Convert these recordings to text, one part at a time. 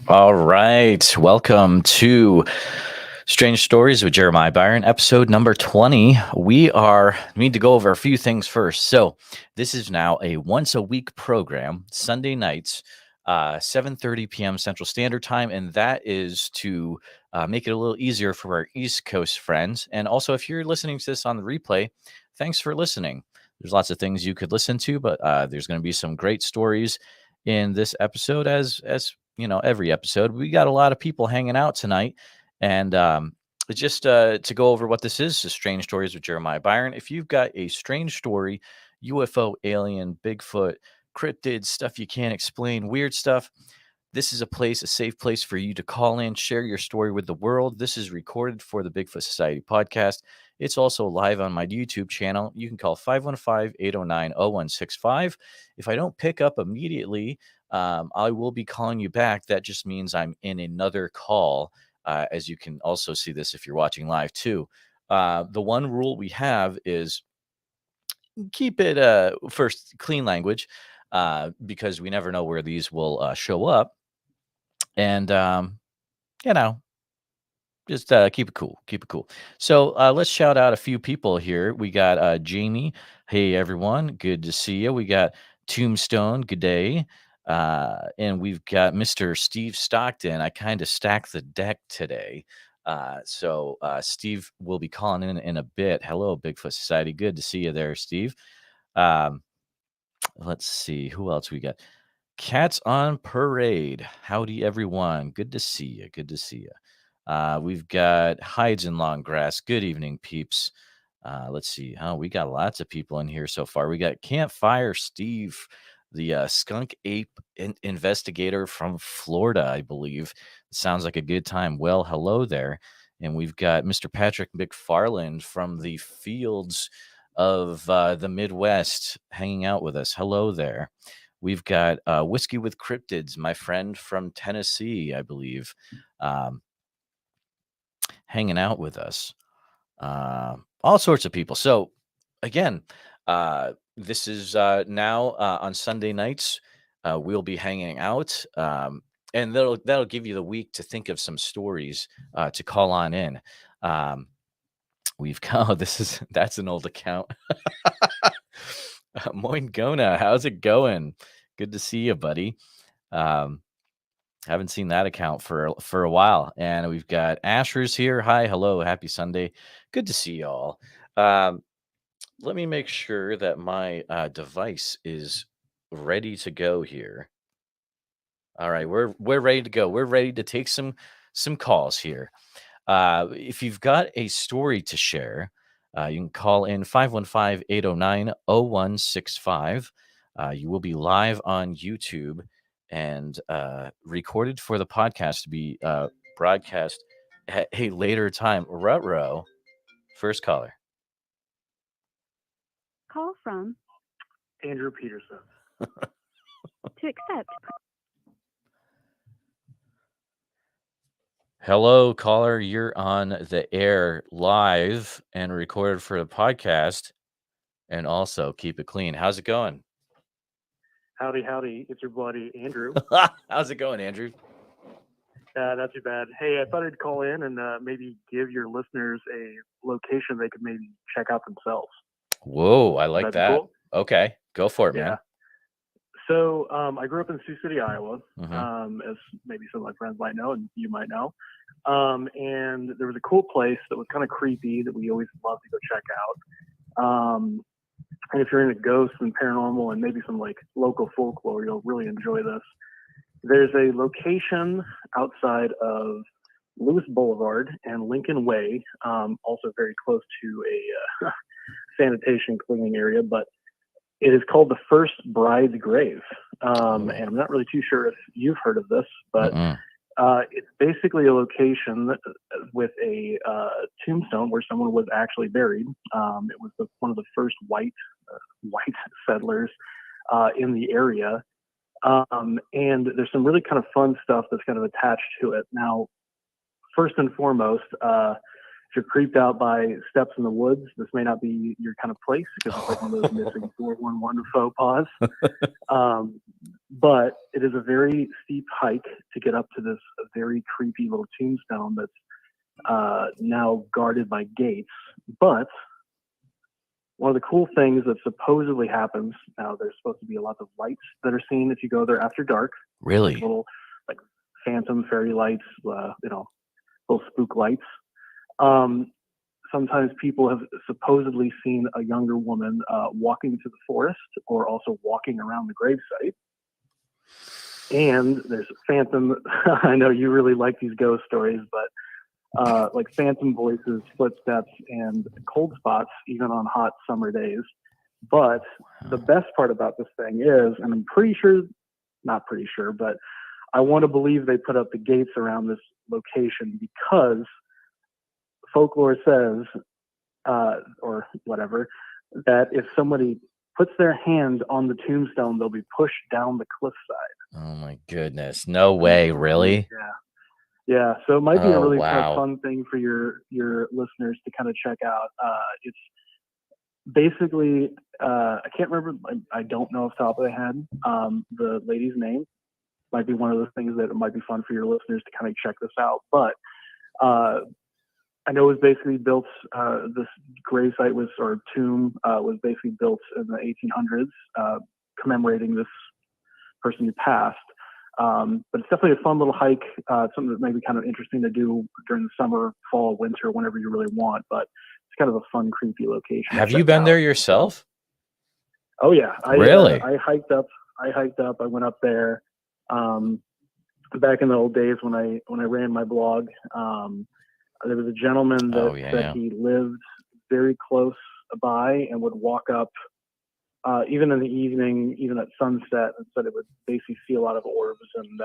All right. Welcome to Strange Stories with Jeremiah Byron, episode number 20. We need to go over a few things first. So, this is now a once a week program, Sunday nights, 7:30 p.m. Central Standard Time, and that is to make it a little easier for our East Coast friends. And also, if you're listening to this on the replay, thanks for listening. There's lots of things you could listen to, but there's going to be some great stories in this episode, as every episode. We got a lot of people hanging out tonight, and just to go over what this is Strange Stories with Jeremiah Byron. If you've got a strange story, UFO, alien, Bigfoot, cryptids, stuff you can't explain, weird stuff, this is a safe place for you to call in, share your story with the world. This is recorded for the Bigfoot Society podcast. It's also live on my YouTube channel. You can call 515-809-0165. If I don't pick up immediately, I will be calling you back. That just means I'm in another call, as you can also see this if you're watching live too. The one rule we have is keep it first clean language, because we never know where these will show up. And, just keep it cool. Keep it cool. So let's shout out a few people here. We got Jamie. Hey, everyone. Good to see you. We got Tombstone. Good day. And we've got Mr. Steve Stockton. I kind of stacked the deck today. So Steve will be calling in a bit. Hello, Bigfoot Society. Good to see you there, Steve. Let's see. Who else we got? Cats on Parade. Howdy, everyone. Good to see you. Good to see you. We've got Hides in Long Grass. Good evening, peeps. Let's see. We got lots of people in here so far. We got Campfire Steve, the skunk ape investigator from Florida, I believe. Sounds like a good time. Well, hello there. And we've got Mr. Patrick McFarland from the fields of the Midwest hanging out with us. Hello there. We've got Whiskey with Cryptids, my friend from Tennessee, I believe, hanging out with us. All sorts of people. So, again, this is now on Sunday nights. We'll be hanging out, and that'll give you the week to think of some stories to call on in. We've got that's an old account. Moingona, how's it going? Good to see you, buddy. Haven't seen that account for a while. And we've got Asher's here. Hi, hello, happy Sunday. Good to see you all. Let me make sure that my device is ready to go here. All right, we're ready to go. We're ready to take some calls here. If you've got a story to share, you can call in 515-809-0165. You will be live on YouTube and recorded for the podcast to be broadcast at a later time. Ruh-roh. First caller. Call from Andrew Peterson. To accept. Hello, caller. You're on the air live and recorded for the podcast. And also keep it clean. How's it going? Howdy. It's your buddy, Andrew. How's it going, Andrew? Not too bad. Hey, I thought I'd call in and maybe give your listeners a location they could maybe check out themselves. Whoa, I like that. Cool? Okay, go for it, man. So I grew up in Sioux City, Iowa, as maybe some of my friends might know, and you might know. And there was a cool place that was kind of creepy that we always loved to go check out. And if you're into ghosts and paranormal and maybe some like local folklore, you'll really enjoy this. There's a location outside of Lewis Boulevard and Lincoln Way, also very close to a sanitation cleaning area, but it is called the First Bride's Grave. And I'm not really too sure if you've heard of this, but it's basically a location with a tombstone where someone was actually buried. It was one of the first white settlers in the area. And there's some really kind of fun stuff that's kind of attached to it. Now, first and foremost, you're creeped out by steps in the woods, this may not be your kind of place because it's like one of those missing 411 faux pas. But it is a very steep hike to get up to this very creepy little tombstone that's now guarded by gates. But one of the cool things that supposedly happens, now there's supposed to be a lot of lights that are seen if you go there after dark. Really? Like little like phantom fairy lights, little spook lights. Sometimes people have supposedly seen a younger woman walking through the forest or also walking around the gravesite. And there's phantom, I know you really like these ghost stories, but like phantom voices, footsteps, and cold spots, even on hot summer days. But the best part about this thing is, and I'm pretty sure, not pretty sure, but I want to believe they put up the gates around this location because folklore says, or whatever, that if somebody puts their hand on the tombstone, they'll be pushed down the cliffside. Oh my goodness. No way. Really? Yeah. Yeah. So it might be a really wow. fun thing for your listeners to kind of check out. It's basically, I can't remember, I don't know off the top of the head, the lady's name. Might be one of those things that it might be fun for your listeners to kind of check this out. But I know it was basically built, this gravesite was, or tomb was basically built in the 1800s, commemorating this person who passed. But it's definitely a fun little hike, something that may be kind of interesting to do during the summer, fall, winter, whenever you really want. But it's kind of a fun, creepy location. Have you been there yourself? Oh yeah. Really? I hiked up. I went up there back in the old days when I ran my blog. There was a gentleman that said he lived very close by and would walk up even in the evening, even at sunset, and said it would basically see a lot of orbs and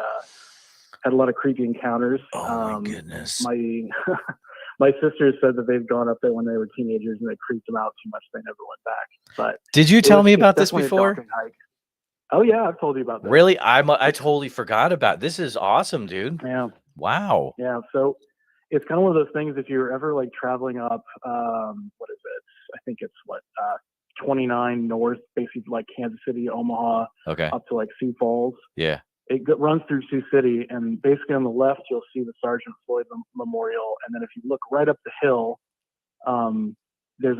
had a lot of creepy encounters. Oh my goodness. My sisters said that they've gone up there when they were teenagers and they creeped them out too much. They never went back. But did you tell me about this before? Oh yeah, I've told you about this. Really? I totally forgot about it. This is awesome, dude. Yeah. Wow. Yeah. So it's kind of one of those things. If you're ever like traveling up, what is it? I think it's 29 north, basically like Kansas City, Omaha, up to like Sioux Falls. Yeah. It runs through Sioux City, and basically on the left you'll see the Sergeant Floyd Memorial, and then if you look right up the hill, there's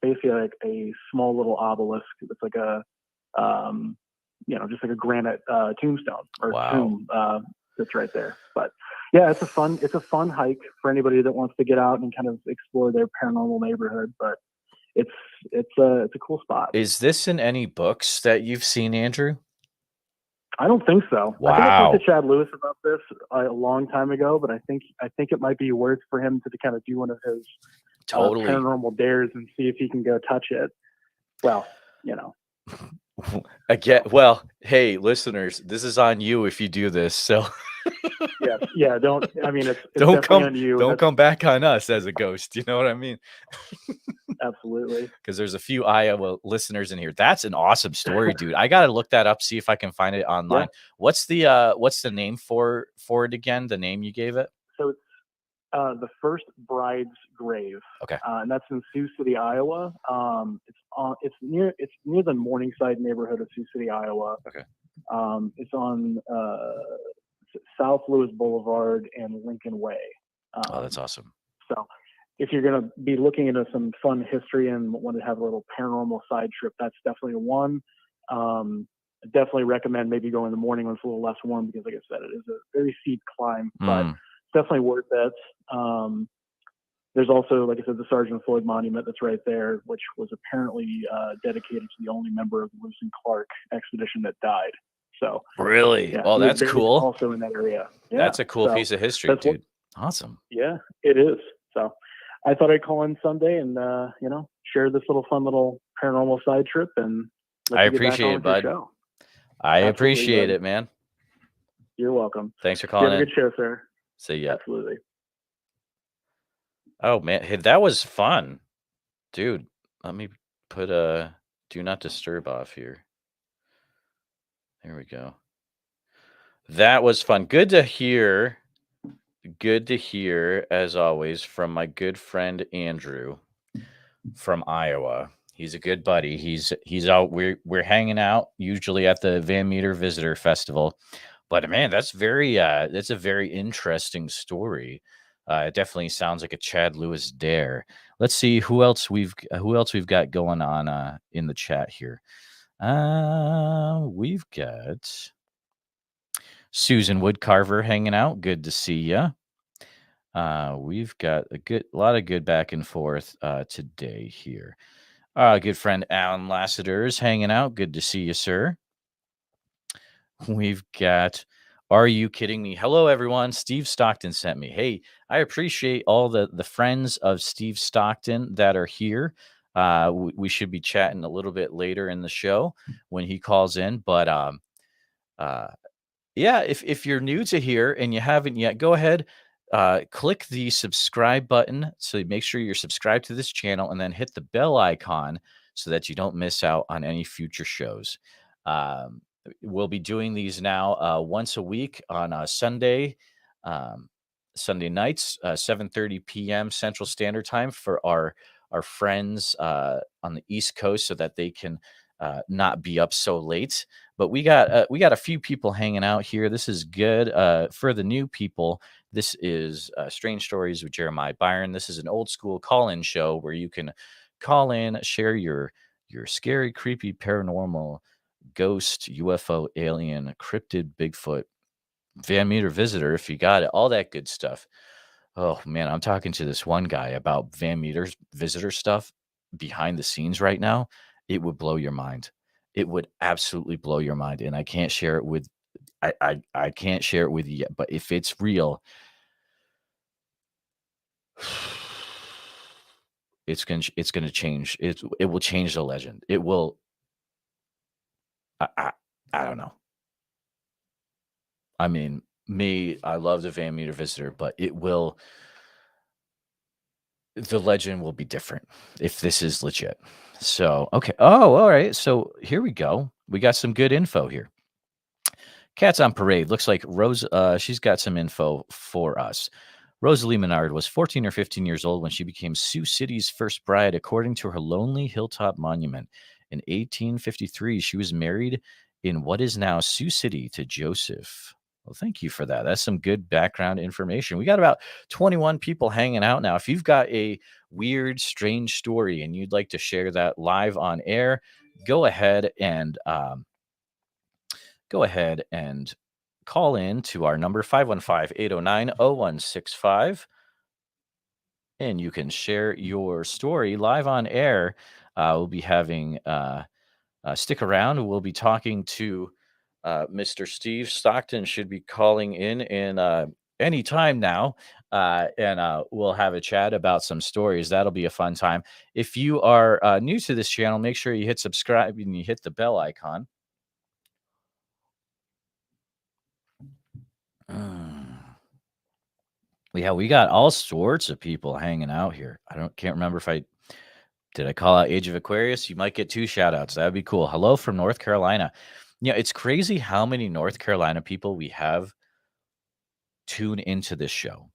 basically like a small little obelisk. It's like a just like a granite tombstone or tomb that's right there. But yeah, it's a fun hike for anybody that wants to get out and kind of explore their paranormal neighborhood. But it's a cool spot. Is this in any books that you've seen, Andrew? I don't think so. Wow. I think I talked to Chad Lewis about this a long time ago, but I think it might be worth for him to kind of do one of his paranormal dares and see if he can go touch it. Well, Again, well, hey, listeners, this is on you if you do this. So yeah. Don't. I mean, it's don't come on you. Don't come back on us as a ghost. You know what I mean? Absolutely. Because there's a few Iowa listeners in here. That's an awesome story, dude. I gotta look that up, see if I can find it online. Yeah. What's the name for it again? The name you gave it? So it's the First Bride's Grave. Okay. And that's in Sioux City, Iowa. It's near the Morningside neighborhood of Sioux City, Iowa. Okay. It's on South Lewis Boulevard and Lincoln Way. That's awesome. So if you're going to be looking into some fun history and want to have a little paranormal side trip, that's definitely one. I definitely recommend maybe going in the morning when it's a little less warm because, like I said, it is a very steep climb, but definitely worth it. There's also, like I said, the Sergeant Floyd Monument that's right there, which was apparently dedicated to the only member of the Lewis and Clark expedition that died. So really, yeah, that's cool. Also in that area, that's a cool piece of history, dude. Awesome. Yeah, it is. So I thought I'd call in Sunday and share this fun little paranormal side trip, and I appreciate it, bud. I appreciate it, man. You're welcome. Thanks for calling in. Have a good show, sir. See ya. Absolutely. Oh man, hey, that was fun, dude. Let me put a do not disturb off here. There we go. That was fun. Good to hear good to hear, as always, from my good friend Andrew from Iowa. He's a good buddy. He's out. We're hanging out usually at the Van Meter Visitor Festival. But man, that's a very interesting story. It definitely sounds like a Chad Lewis dare. Let's see who else we've got going on in the chat here. We've got Susan Woodcarver hanging out. Good to see you. We've got a lot of good back and forth today here. Good friend Alan Lassiter is hanging out. Good to see you, sir. We've got, are you kidding me? Hello, everyone. Steve Stockton sent me. Hey, I appreciate all the friends of Steve Stockton that are here. We should be chatting a little bit later in the show when he calls in. But yeah, if you're new to here and you haven't yet, go ahead, click the subscribe button. So make sure you're subscribed to this channel and then hit the bell icon so that you don't miss out on any future shows. We'll be doing these now once a week on a Sunday, Sunday nights, 7:30 p.m. Central Standard Time for our friends on the East Coast, so that they can not be up so late. But we got a few people hanging out here. This is good for the new people. This is Strange Stories with Jeremiah Byron. This is an old school call-in show where you can call in, share your scary, creepy, paranormal, ghost, UFO, alien, cryptid, Bigfoot, Van Meter visitor, if you got it, all that good stuff. Oh man, I'm talking to this one guy about Van Meter's visitor stuff behind the scenes right now. It would blow your mind. It would absolutely blow your mind. And I can't share it with I can't share it with you yet. But if it's real, it's gonna change. It will change the legend. It will. I don't know. I mean, I love the Van Meter visitor, but the legend will be different if this is legit. So, okay. Oh, all right. So here we go. We got some good info here. Cats on Parade. Looks like Rose, she's got some info for us. Rosalie Menard was 14 or 15 years old when she became Sioux City's first bride, according to her lonely hilltop monument. In 1853, she was married in what is now Sioux City to Joseph. Well, thank you for that. That's some good background information. We got about 21 people hanging out now. If you've got a weird, strange story and you'd like to share that live on air, go ahead and call in to our number 515-809-0165, and you can share your story live on air. We'll be having stick around. We'll be talking to Mr. Steve Stockton. Should be calling in any time now, and we'll have a chat about some stories. That'll be a fun time. If you are new to this channel, make sure you hit subscribe and you hit the bell icon. Yeah, we got all sorts of people hanging out here. Can't remember if I call out Age of Aquarius. You might get 2 shout outs. That'd be cool. Hello from North Carolina. Yeah, it's crazy how many North Carolina people we have tune into this show.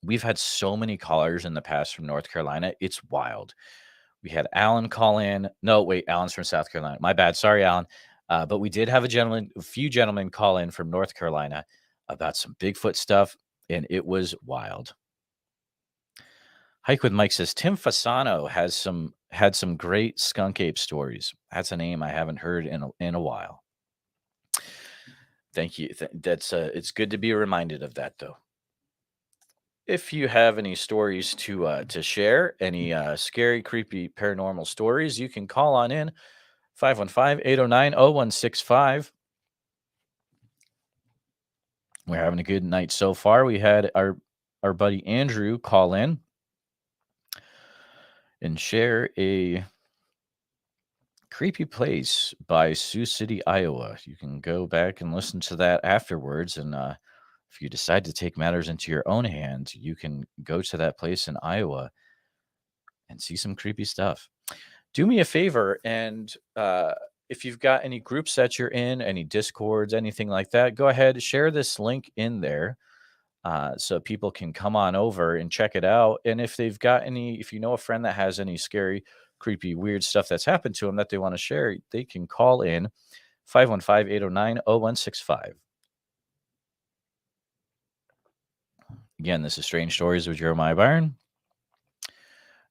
We've had so many callers in the past from North Carolina. It's wild. We had Alan call in. No, wait, Alan's from South Carolina. My bad. Sorry, Alan. But we did have a few gentlemen call in from North Carolina about some Bigfoot stuff, and it was wild. Hike with Mike says Tim Fasano had some great skunk ape stories. That's a name I haven't heard in a while. Thank you. It's good to be reminded of that, though. If you have any stories to share, any scary, creepy, paranormal stories, you can call on in 515-809-0165. We're having a good night so far. We had our buddy Andrew call in and share a creepy place by Sioux City, Iowa. You can go back and listen to that afterwards. And if you decide to take matters into your own hands, you can go to that place in Iowa and see some creepy stuff. Do me a favor, and if you've got any groups that you're in, any Discords, anything like that, go ahead, share this link in there. so people can come on over and check it out. And if if you know a friend that has any scary, creepy, weird stuff that's happened to them that they want to share, they can call in 515-809-0165. Again, this is Strange Stories with Jeremiah Byron,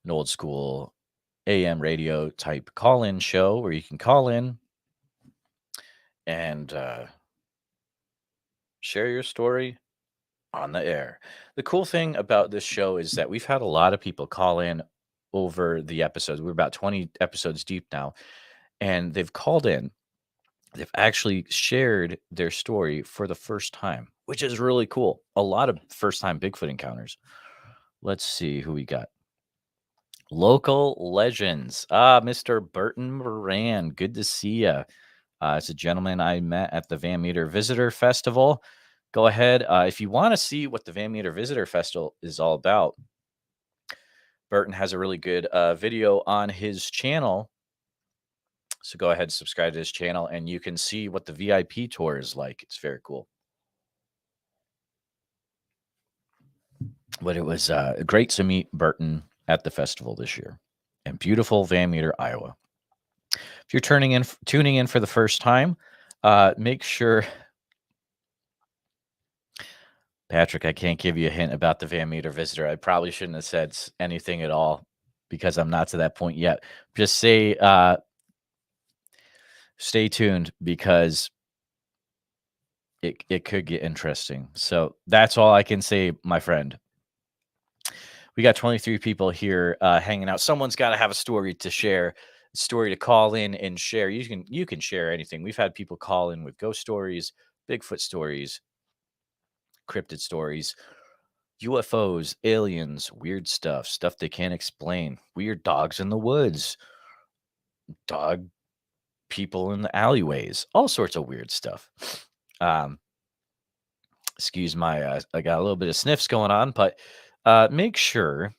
an old school AM radio type call-in show where you can call in and share your story on the air. The cool thing about this show is that we've had a lot of people call in over the episodes. We're about 20 episodes deep now, and they've called in. They've actually shared their story for the first time, which is really cool. A lot of first-time Bigfoot encounters. Let's see who we got. Local legends. Mr. Burton Moran. Good to see you. It's a gentleman I met at the Van Meter Visitor Festival. Go ahead. If you want to see what the Van Meter Visitor Festival is all about, Burton has a really good video on his channel. So go ahead and subscribe to his channel, and you can see what the VIP tour is like. It's very cool. But it was great to meet Burton at the festival this year in beautiful Van Meter, Iowa. If you're tuning in for the first time, make sure... Patrick, I can't give you a hint about the Van Meter Visitor. I probably shouldn't have said anything at all because I'm not to that point yet. Just say, stay tuned because it could get interesting. So that's all I can say, my friend. We got 23 people here hanging out. Someone's got to have a story to share, a story to call in and share. You can share anything. We've had people call in with ghost stories, Bigfoot stories, cryptid stories, UFOs, aliens, weird stuff they can't explain, weird dogs in the woods, dog people in the alleyways, all sorts of weird stuff. Excuse my, I got a little bit of sniffs going on, but make sure,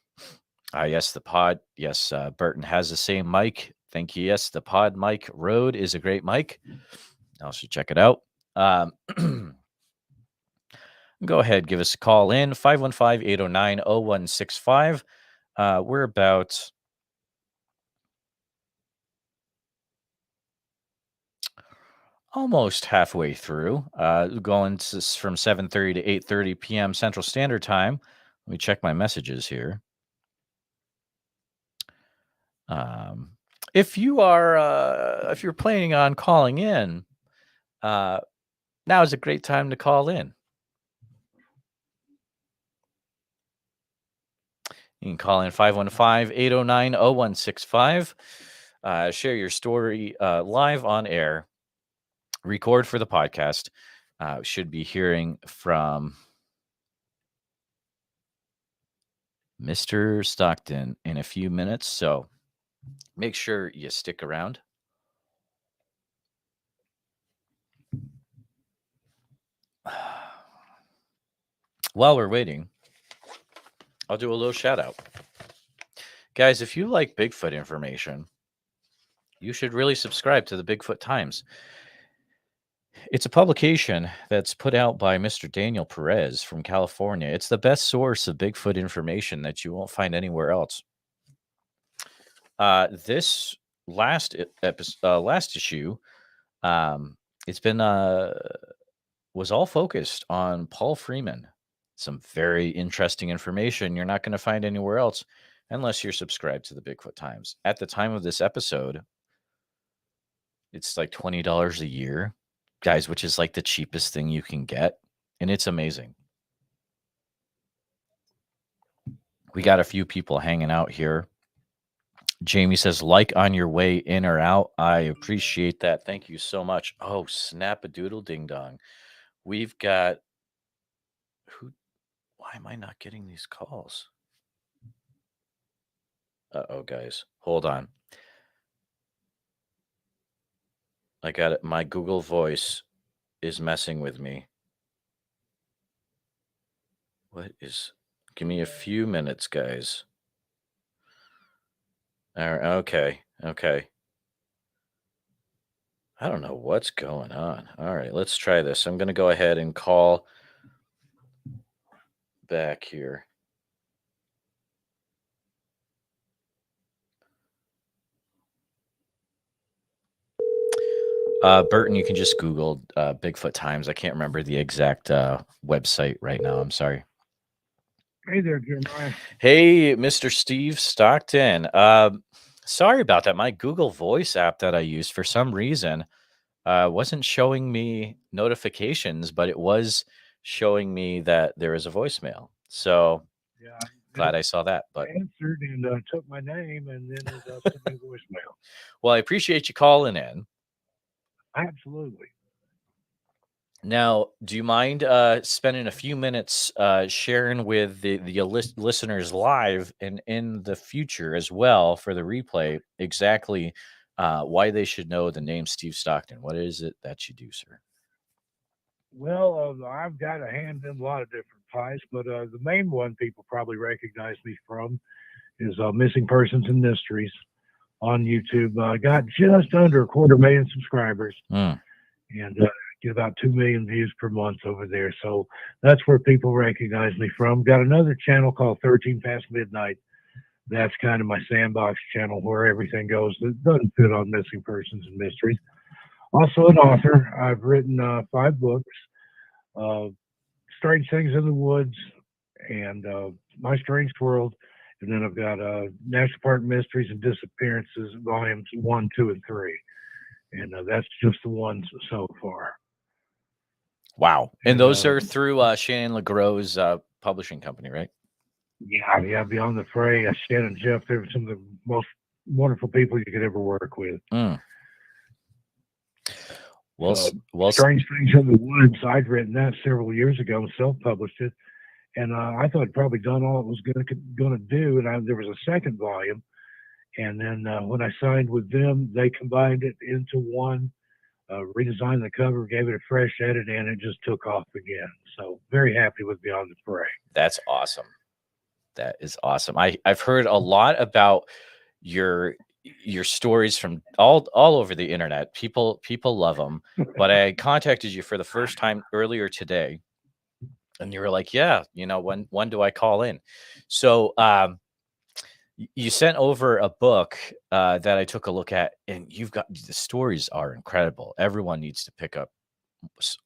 yes, the pod, yes, Burton has the same mic. Thank you. Yes, the pod mic Rode is a great mic. Also check it out. Go ahead, give us a call in, 515-809-0165. We're about almost halfway through, going from 7:30 to 8:30 p.m. Central Standard Time. Let me check my messages here. If you're planning on calling in, now is a great time to call in. You can call in 515-809-0165. Share your story live on air. Record for the podcast. Should be hearing from Mr. Stockton in a few minutes, so make sure you stick around. While we're waiting, I'll do a little shout out. Guys, if you like Bigfoot information, you should really subscribe to the Bigfoot Times. It's a publication that's put out by Mr. Daniel Perez from California. It's the best source of Bigfoot information that you won't find anywhere else. This last issue, it's been was all focused on Paul Freeman. Some very interesting information you're not going to find anywhere else unless you're subscribed to the Bigfoot Times. At the time of this episode, it's like $20 a year, guys, which is like the cheapest thing you can get. And it's amazing. We got a few people hanging out here. Jamie says, like on your way in or out. I appreciate that. Thank you so much. Oh, snap a doodle ding dong. We've got why am I not getting these calls? Uh-oh, guys. Hold on. I got it. My Google Voice is messing with me. Give me a few minutes, guys. All right, okay. I don't know what's going on. All right, let's try this. I'm going to go ahead and call back here. Burton, you can just Google Bigfoot Times. I can't remember the exact website right now. I'm sorry. Hey there, Jeremiah. Hey, Mr. Steve Stockton. Sorry about that. My Google Voice app that I used for some reason wasn't showing me notifications, but it was showing me that there is a voicemail. So Yeah, glad I saw that. I But answered and took my name and then it sent me a voicemail. well, I appreciate you calling in. Absolutely. Now, do you mind spending a few minutes sharing with the listeners live and in the future as well for the replay exactly why they should know the name Steve Stockton? What is it that you do, sir? Well, I've got a hand in a lot of different pies, but the main one people probably recognize me from is Missing Persons and Mysteries on YouTube. I got just under 250,000 subscribers and get about 2 million views per month over there. So that's where people recognize me from. Got another channel called 13 Past Midnight. That's kind of my sandbox channel where everything goes that doesn't fit on Missing Persons and Mysteries. Also an author. I've written 5 books, Strange Things in the Woods and My Strange World. And then I've got National Park Mysteries and Disappearances, volumes 1, 2, and 3. And that's just the ones so far. Wow. And those are through Shannon LeGros's publishing company, right? Yeah, Beyond the Fray, Shannon and Jeff, they're some of the most wonderful people you could ever work with. Well, Strange Things in the Woods, I'd written that several years ago and self-published it. And I thought I'd probably done all it was going to do. And there was a second volume. And then when I signed with them, they combined it into one, redesigned the cover, gave it a fresh edit, and it just took off again. So very happy with Beyond the Fray. That's awesome. That is awesome. I've heard a lot about your stories from all over the internet. People love them. But I contacted you for the first time earlier today, and you were like, "Yeah, when do I call in?" So you sent over a book that I took a look at, and the stories are incredible. Everyone needs to pick up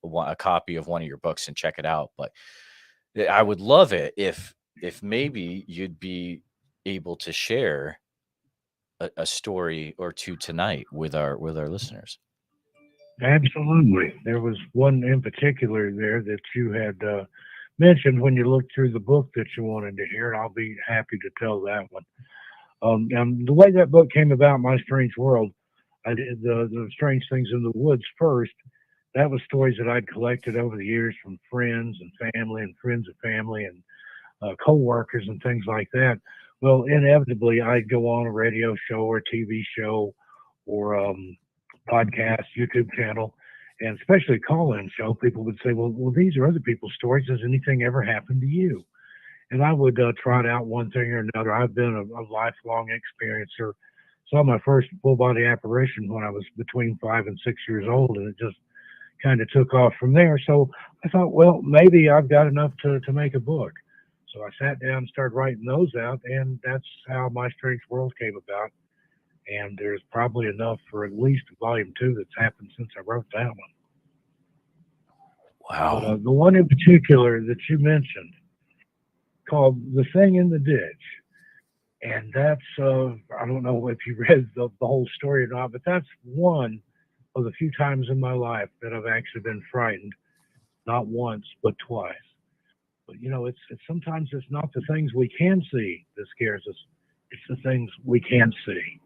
a copy of one of your books and check it out. But I would love it if maybe you'd be able to share a story or two tonight with our listeners. Absolutely. There was one in particular there that you had mentioned when you looked through the book that you wanted to hear, and I'll be happy to tell that one. And the way that book came about, My Strange World, I did the Strange Things in the Woods first. That was stories that I'd collected over the years from friends and family and friends of family and co-workers and things like that. Well, inevitably, I'd go on a radio show or TV show or podcast, YouTube channel, and especially a call-in show. People would say, well, these are other people's stories. Has anything ever happened to you? And I would trot out one thing or another. I've been a lifelong experiencer. Saw my first full-body apparition when I was between 5 and 6 years old, and it just kind of took off from there. So I thought, well, maybe I've got enough to make a book. So I sat down and started writing those out, and that's how My Strange World came about. And there's probably enough for at least volume 2 that's happened since I wrote that one. Wow. But the one in particular that you mentioned, called The Thing in the Ditch. And that's, I don't know if you read the whole story or not, but that's one of the few times in my life that I've actually been frightened, not once, but twice. But, it's sometimes it's not the things we can see that scares us. It's the things we can't see.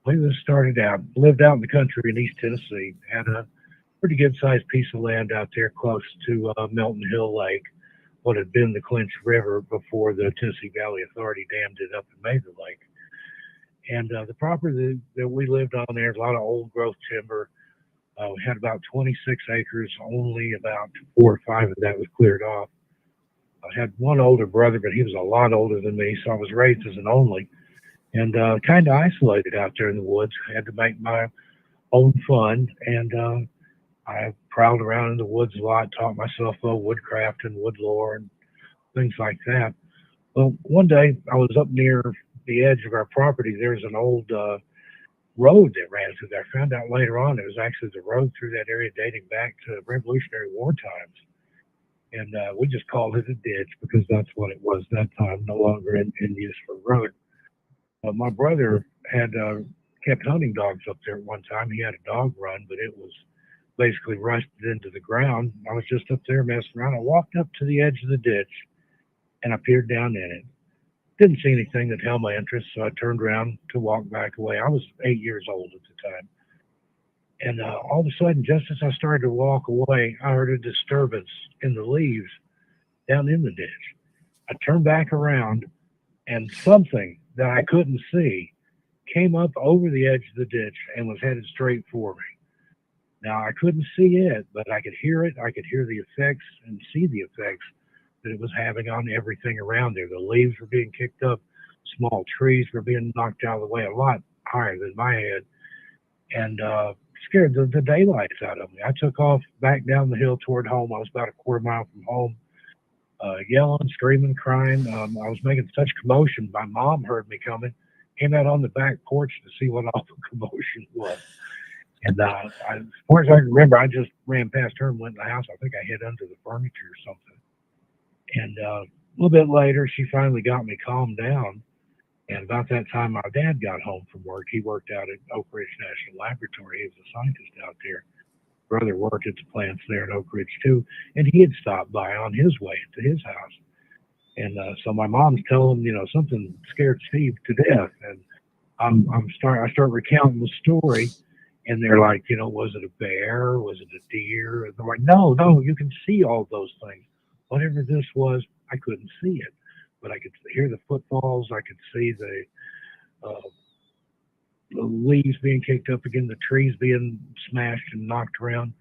The way this started out, lived out in the country in East Tennessee, had a pretty good-sized piece of land out there close to Melton Hill Lake, what had been the Clinch River before the Tennessee Valley Authority dammed it up and made the lake. And the property that we lived on there, a lot of old growth timber. We had about 26 acres, only about 4 or 5 of that was cleared off. I had one older brother, but he was a lot older than me, so I was raised as an only and kind of isolated out there in the woods. I had to make my own fun, and I prowled around in the woods a lot, taught myself woodcraft and wood lore and things like that. Well, one day I was up near the edge of our property. There's an old road that ran through there. I found out later on it was actually the road through that area dating back to Revolutionary War times. And we just called it a ditch because that's what it was that time, no longer in use for road. My brother had kept hunting dogs up there at one time. He had a dog run, but it was basically rusted into the ground. I was just up there messing around. I walked up to the edge of the ditch and I peered down in it. Didn't see anything that held my interest, so I turned around to walk back away. I was 8 years old at the time. And all of a sudden, just as I started to walk away, I heard a disturbance in the leaves down in the ditch. I turned back around, and something that I couldn't see came up over the edge of the ditch and was headed straight for me. Now, I couldn't see it, but I could hear it. I could hear the effects and see the effects that it was having on everything around there. The leaves were being kicked up. Small trees were being knocked out of the way, a lot higher than my head, and scared the daylights out of me. I took off back down the hill toward home. I was about a quarter mile from home, yelling, screaming, crying. I was making such commotion. My mom heard me coming, came out on the back porch to see what all the commotion was. And as far as I can remember, I just ran past her and went in the house. I think I hid under the furniture or something. And a little bit later, she finally got me calmed down. And about that time, my dad got home from work. He worked out at Oak Ridge National Laboratory. He was a scientist out there. Brother worked at the plants there at Oak Ridge too. And he had stopped by on his way to his house. And so my mom's telling him, something scared Steve to death. And I start recounting the story. And they're like, was it a bear? Was it a deer? And they're like, no, you can see all those things. Whatever this was, I couldn't see it, but I could hear the footfalls. I could see the leaves being kicked up again, the trees being smashed and knocked around.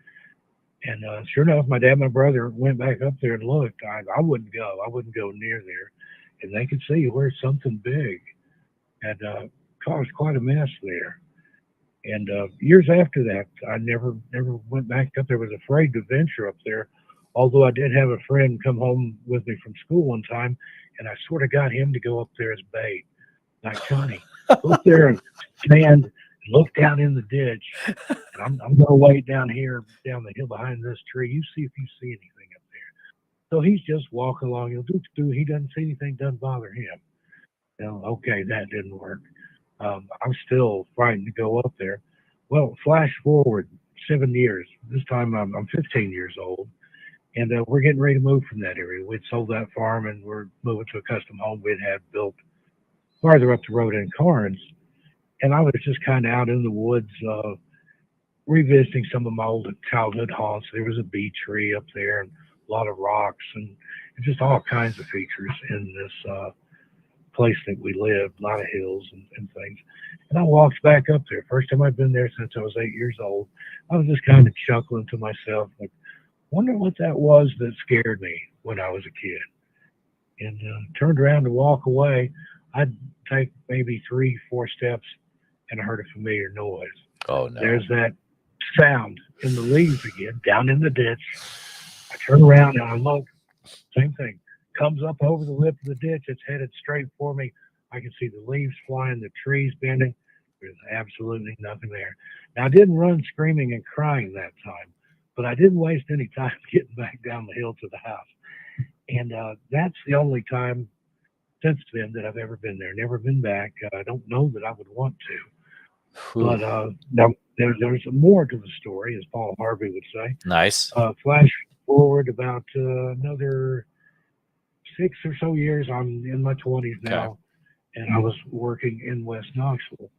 And sure enough, my dad and my brother went back up there and looked. I wouldn't go. I wouldn't go near there. And they could see where something big had caused quite a mess there. And years after that, I never went back up there. Was afraid to venture up there. Although I did have a friend come home with me from school one time, and I sort of got him to go up there as bait. Like, Johnny, go up there and stand and look down in the ditch. And I'm going to wait down here, down the hill behind this tree. You see if you see anything up there. So he's just walking along. He doesn't see anything, doesn't bother him. Okay, that didn't work. I'm still frightened to go up there. Well, flash forward 7 years. This time I'm 15 years old. And we're getting ready to move from that area. We'd sold that farm and we're moving to a custom home we'd had built farther up the road in Carnes. And I was just kind of out in the woods revisiting some of my old childhood haunts. There was a bee tree up there and a lot of rocks and just all kinds of features in this place that we lived, a lot of hills and things. And I walked back up there. First time I'd been there since I was 8 years old. I was just kind of chuckling to myself, like, wonder what that was that scared me when I was a kid. And turned around to walk away. I'd take maybe 3-4 steps and I heard a familiar noise. Oh, no. There's that sound in the leaves again, down in the ditch. I turn around and I look. Same thing. Comes up over the lip of the ditch. It's headed straight for me. I can see the leaves flying, the trees bending. There's absolutely nothing there. Now, I didn't run screaming and crying that time, but I didn't waste any time getting back down the hill to the house. And that's the only time since then that I've ever been there. Never been back. I don't know that I would want to. Ooh. But now there's more to the story, as Paul Harvey would say. Nice. Flash forward about another 6 or so years. I'm in my 20s now, and I was working in West Knoxville.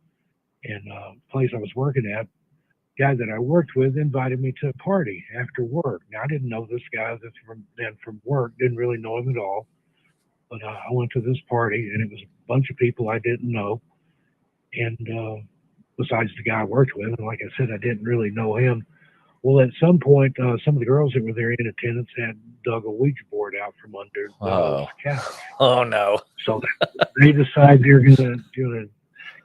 And the place I was working at, guy that I worked with invited me to a party after work. Now, I didn't know this guy from work, didn't really know him at all. But I went to this party, and it was a bunch of people I didn't know. And besides the guy I worked with, and like I said, I didn't really know him. Well, at some point, some of the girls that were there in attendance had dug a Ouija board out from under the couch. Oh, no. So they decided they're going to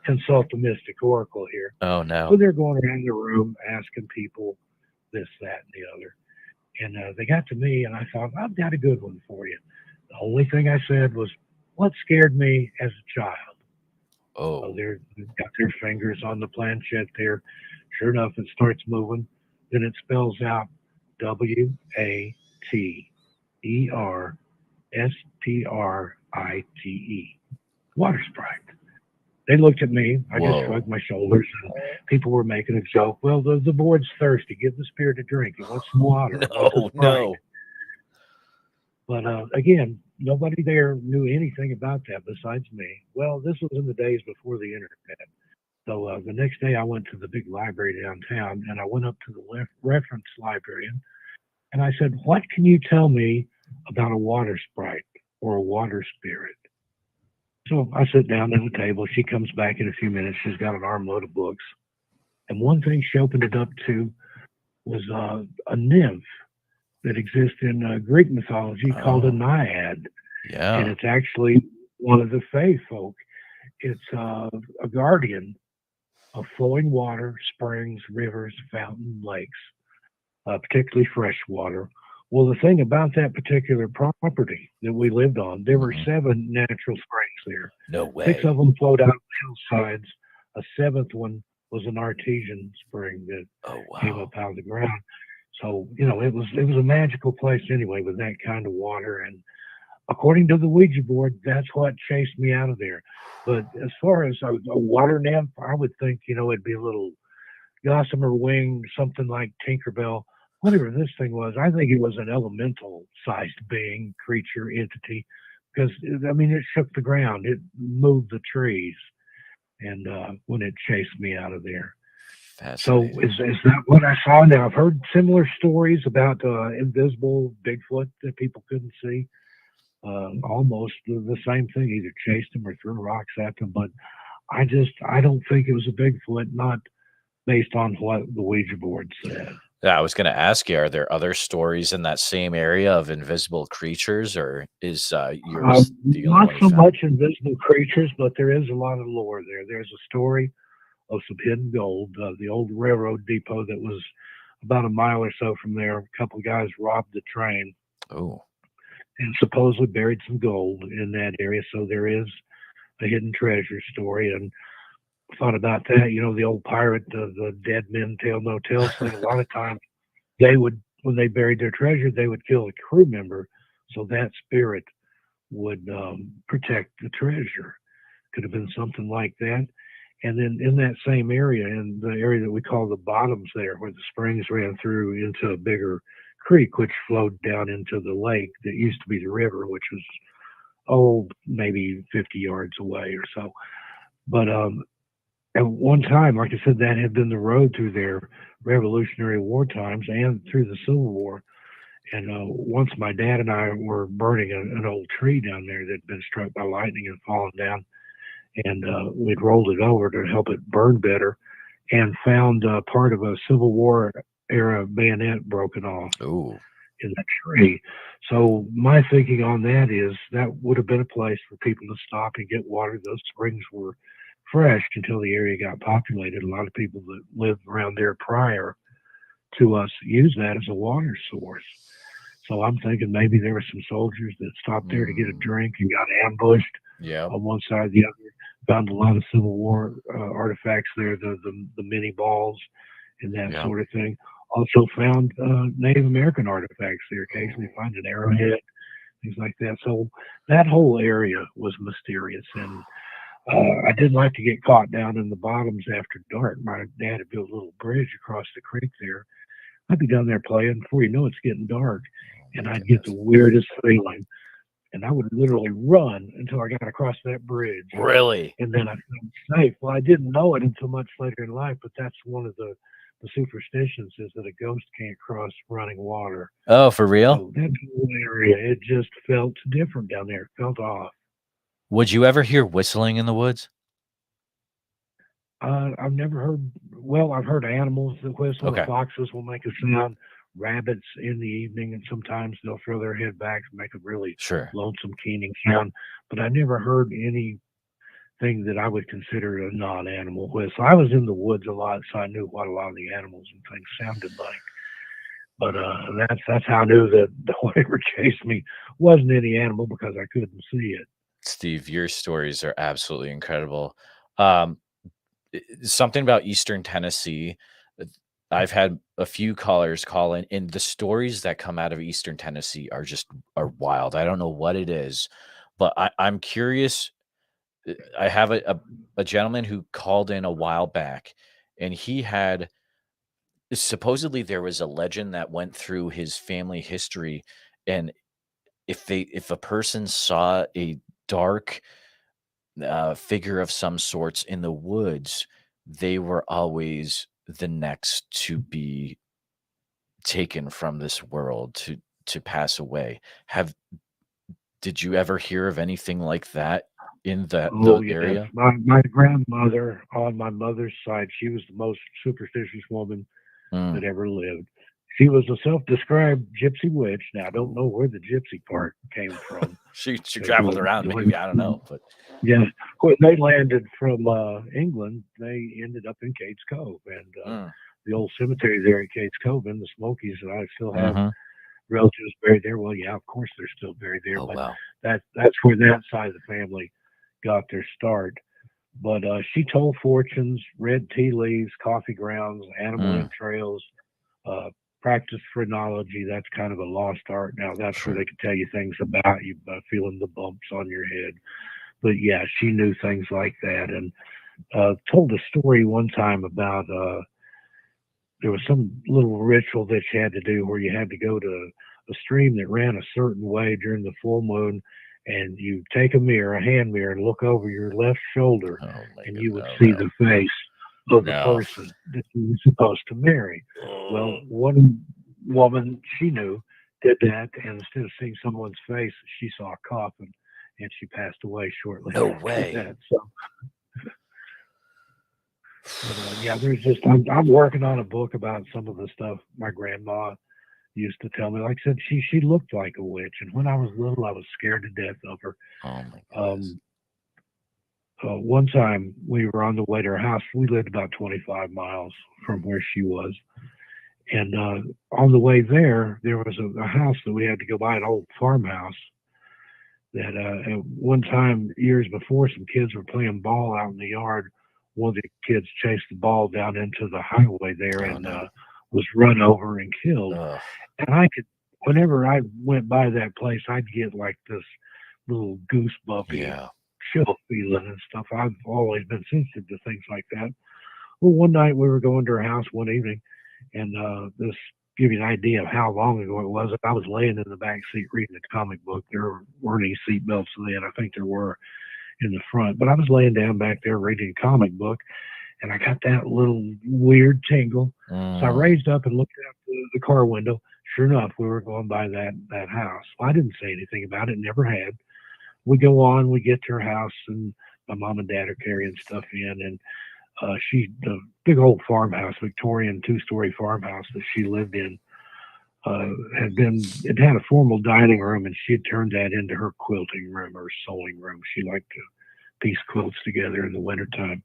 consult the mystic oracle here. Oh, no. So they're going around the room asking people this, that, and the other. And they got to me, and I thought, I've got a good one for you. The only thing I said was, what scared me as a child? So Oh, they've got their fingers on the planchette there. Sure enough, it starts moving. Then it spells out WATERSPRITE. Water sprite. They looked at me. I just shrugged whoa. my shoulders, and people were making a joke. Well, the board's thirsty. Give the spirit a drink. He wants some water. He wants a No, sprite. no. But again, nobody there knew anything about that besides me. Well, this was in the days before the internet. So the next day I went to the big library downtown, and I went up to the reference librarian, and I said, what can you tell me about a water sprite or a water spirit? So I sit down at the table. She comes back in a few minutes. She's got an armload of books. And one thing she opened it up to was a nymph that exists in Greek mythology called a Oh, naiad. And yeah. it's actually one of the fae folk. It's a guardian of flowing water, springs, rivers, fountain, lakes, particularly fresh water. Well, the thing about that particular property that we lived on, there were Hmm. 7 natural springs there. No 6 of way. them flowed out of the hillsides. A 7th one was an artesian spring that Oh, came wow. up out of the ground. So, it was a magical place anyway with that kind of water. And according to the Ouija board, that's what chased me out of there. But as far as a water nymph, I would think, it'd be a little gossamer wing, something like Tinkerbell, whatever this thing was. I think it was an elemental sized being, creature, entity, because I mean, it shook the ground, it moved the trees, and when it chased me out of there. So Fascinating. is that what I saw? Now I've heard similar stories about invisible Bigfoot that people couldn't see. Almost the same thing, either chased them or threw rocks at them. But I don't think it was a Bigfoot, not based on what the Ouija board said. Yeah, I was going to ask you, are there other stories in that same area of invisible creatures, or is yours the only Not one you so found? much invisible creatures, but there is a lot of lore there. There's a story of some hidden gold. The old railroad depot that was about a mile or so from there. A couple of guys robbed the train Oh, and supposedly buried some gold in that area. So there is a hidden treasure story. And thought about that. The old pirate, the dead men tell no tales thing. A lot of times they would, when they buried their treasure, they would kill a crew member so that spirit would protect the treasure. Could have been something like that. And then in that same area, in the area that we call the bottoms there, where the springs ran through into a bigger creek, which flowed down into the lake that used to be the river, which was, maybe 50 yards away or so. But at one time, like I said, that had been the road through their Revolutionary War times and through the Civil War. And once my dad and I were burning an old tree down there that had been struck by lightning and fallen down, and we'd rolled it over to help it burn better, and found part of a Civil War era bayonet broken off oh, in that tree. So my thinking on that is that would have been a place for people to stop and get water. Those springs were fresh until the area got populated. A lot of people that lived around there prior to us used that as a water source. So I'm thinking maybe there were some soldiers that stopped there to get a drink and got ambushed yeah, on one side or the other. Found a lot of Civil War artifacts there, the mini balls and that yeah. sort of thing. Also found Native American artifacts there. Occasionally find an arrowhead, things like that. So that whole area was mysterious. And I didn't like to get caught down in the bottoms after dark. My dad had built a little bridge across the creek there. I'd be down there playing. Before you know it, it's getting dark. Oh, And my I'd get the goodness. weirdest feeling. And I would literally run until I got across that bridge. Really? And then I felt safe. Well, I didn't know it until much later in life, but that's one of the superstitions is that a ghost can't cross running water. Oh, for real? So that whole area, it just felt different down there. It felt off. Would you ever hear whistling in the woods? I've never heard. Well, I've heard animals that whistle. The Okay, foxes will make a sound. Rabbits in the evening, and sometimes they'll throw their head back and make a really sure. lonesome, keening sound. But I never heard anything that I would consider a non-animal whistle. I was in the woods a lot, so I knew what a lot of the animals and things sounded like. But that's how I knew that whatever chased me wasn't any animal because I couldn't see it. Steve, your stories are absolutely incredible. Um, something about Eastern Tennessee. I've had a few callers call in, and the stories that come out of Eastern Tennessee are wild. I don't know what it is, but I'm curious. I have a gentleman who called in a while back, and he had supposedly there was a legend that went through his family history, and if a person saw a dark figure of some sorts in the woods, they were always the next to be taken from this world to pass away. Have Did you ever hear of anything like that in Oh the yes, area? my grandmother on my mother's side, she was the most superstitious woman Mm. that ever lived. She was a self-described gypsy witch. Now I don't know where the gypsy part came from. She traveled around, maybe, I don't know, but Yeah, when they landed from England, they ended up in Cates Cove, and mm, the old cemetery there at Cates Cove in the Smokies, and I still have mhm. relatives buried there. Well, yeah, of course they're still buried there, Oh but wow. that's where that side of the family got their start. But she told fortunes, read tea leaves, coffee grounds, animal Mm, entrails, uh, practiced phrenology. That's kind of a lost art now. That's where sure. they could tell you things about you by feeling the bumps on your head. But yeah, she knew things like that, and told a story one time about there was some little ritual that you had to do where you had to go to a stream that ran a certain way during the full moon, and you take a mirror, a hand mirror, and look over your left shoulder, Oh my and god. you would Oh see no. the face of the No. person that you were supposed to marry. Well, Oh, one woman she knew did that, and instead of seeing someone's face, she saw a coffin, and she passed away shortly no after way. that. So, but yeah, there's just I'm working on a book about some of the stuff my grandma used to tell me. Like I said, she looked like a witch, and when I was little, I was scared to death of her. Oh my goodness. Um, one time we were on the way to her house. We lived about 25 miles from where she was, and on the way there was a house that we had to go by, an old farmhouse. That at one time years before, some kids were playing ball out in the yard. One of the kids chased the ball down into the highway there Oh and no. was run over and killed. Ugh. And I could, whenever I went by that place, I'd get like this little goosebumpy Yeah. chill feeling and stuff. I've always been sensitive to things like that. Well, one night we were going to her house one evening, and this give you an idea of how long ago it was. I was laying in the back seat reading a comic book. There weren't any seat belts then. I think there were in the front, but I was laying down back there reading a comic book, and I got that little weird tingle. So I Mm. raised up and looked out the car window. Sure enough, we were going by that house. I didn't say anything about it, never had. We go on, we get to her house, and my mom and dad are carrying stuff in, and the big old farmhouse, Victorian 2-story farmhouse that she lived in, it had a formal dining room, and she had turned that into her quilting room or sewing room. She liked to piece quilts together in the wintertime.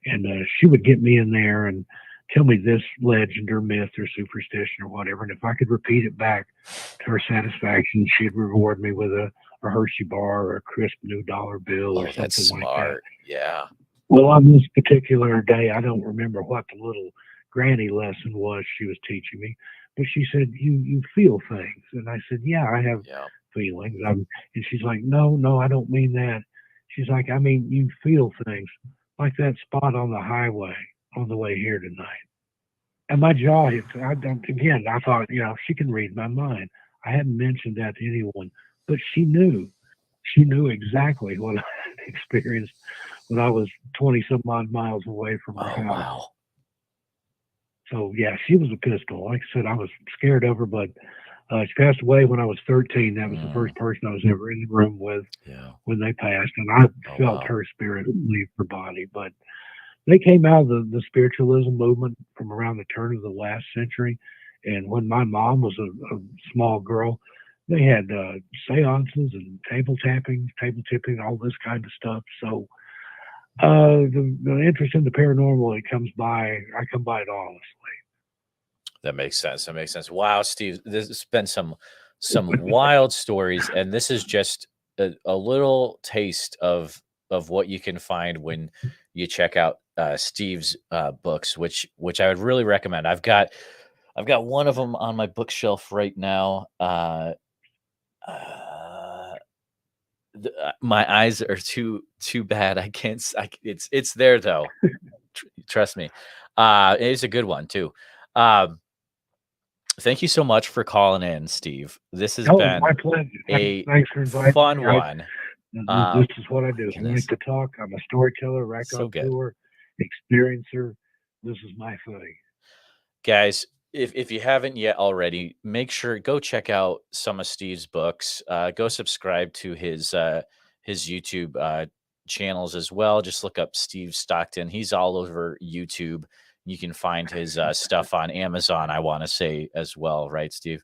And she would get me in there and tell me this legend or myth or superstition or whatever. And if I could repeat it back to her satisfaction, she'd reward me with a Hershey bar or a crisp new dollar bill or Oh, that's something like that. smart. Yeah. Well, on this particular day, I don't remember what the little granny lesson was she was teaching me, but she said, "You feel things," and I said, "Yeah, I have Yeah. feelings." And she's like, "No, I don't mean that." She's like, "I mean you feel things, like that spot on the highway on the way here tonight." And my jaw hit. Again, I thought, she can read my mind. I hadn't mentioned that to anyone, but she knew. She knew exactly what I had experienced when I was 20 some odd miles away from her Oh house. wow. So yeah, she was a pistol. Like I said, I was scared of her, but she passed away when I was 13. That was the first person I was ever in the room with Yeah. when they passed, and I Oh felt wow. her spirit leave her body. But they came out of the spiritualism movement from around the turn of the last century, and when my mom was a small girl, they had seances and table tapping, table tipping, all this kind of stuff. So the interest in the paranormal, I come by it honestly. That makes sense. That makes sense. Wow, Steve, this has been some wild stories, and this is just a little taste of what you can find when you check out Steve's books, which I would really recommend. I've got one of them on my bookshelf right now. My eyes are too bad. I can't. It's there though. Trust me. It's a good one too. Thank you so much for calling in, Steve. This has been my pleasure. a Thanks for inviting fun me. one. This is what I do. I goodness. like to talk. I'm a storyteller, So good. raconteur, experiencer. This is my thing. Guys, if you haven't yet already, make sure go check out some of Steve's books. Go subscribe to his YouTube channels as well. Just look up Steve Stockton. He's all over YouTube. You can find his stuff on Amazon, I want to say as well, right, Steve?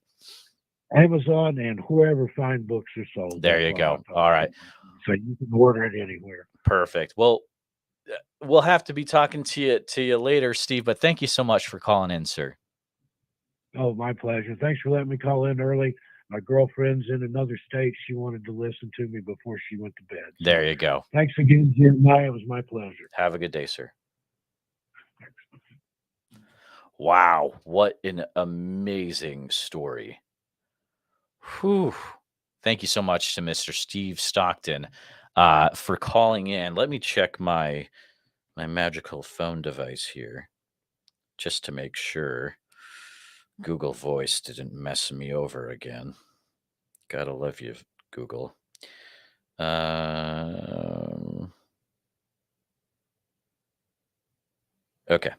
Amazon and wherever fine books are sold. There you go. All right. So you can order it anywhere. Perfect. Well, we'll have to be talking to you later, Steve, but thank you so much for calling in, sir. Oh, my pleasure. Thanks for letting me call in early. My girlfriend's in another state. She wanted to listen to me before she went to bed. So there you go. Thanks again, Jeremiah. It was my pleasure. Have a good day, sir. Wow, what an amazing story. Whew. Thank you so much to Mr. Steve Stockton for calling in. Let me check my magical phone device here just to make sure Google Voice didn't mess me over again. Gotta love you, Google. Okay.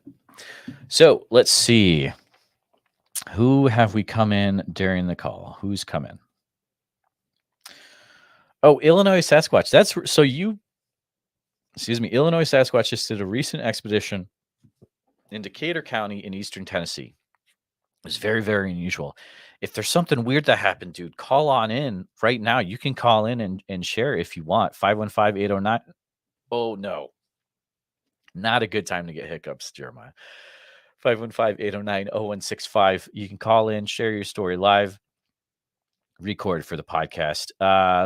So let's see. Who have we come in during the call? Who's come in? Oh, Illinois Sasquatch. Illinois Sasquatch just did a recent expedition in Decatur County in eastern Tennessee. It was very, very unusual. If there's something weird that happened, dude, call on in right now. You can call in and share if you want. 515-809. Oh, no. Not a good time to get hiccups, Jeremiah. 515-809-0165. You can call in, share your story live, record for the podcast.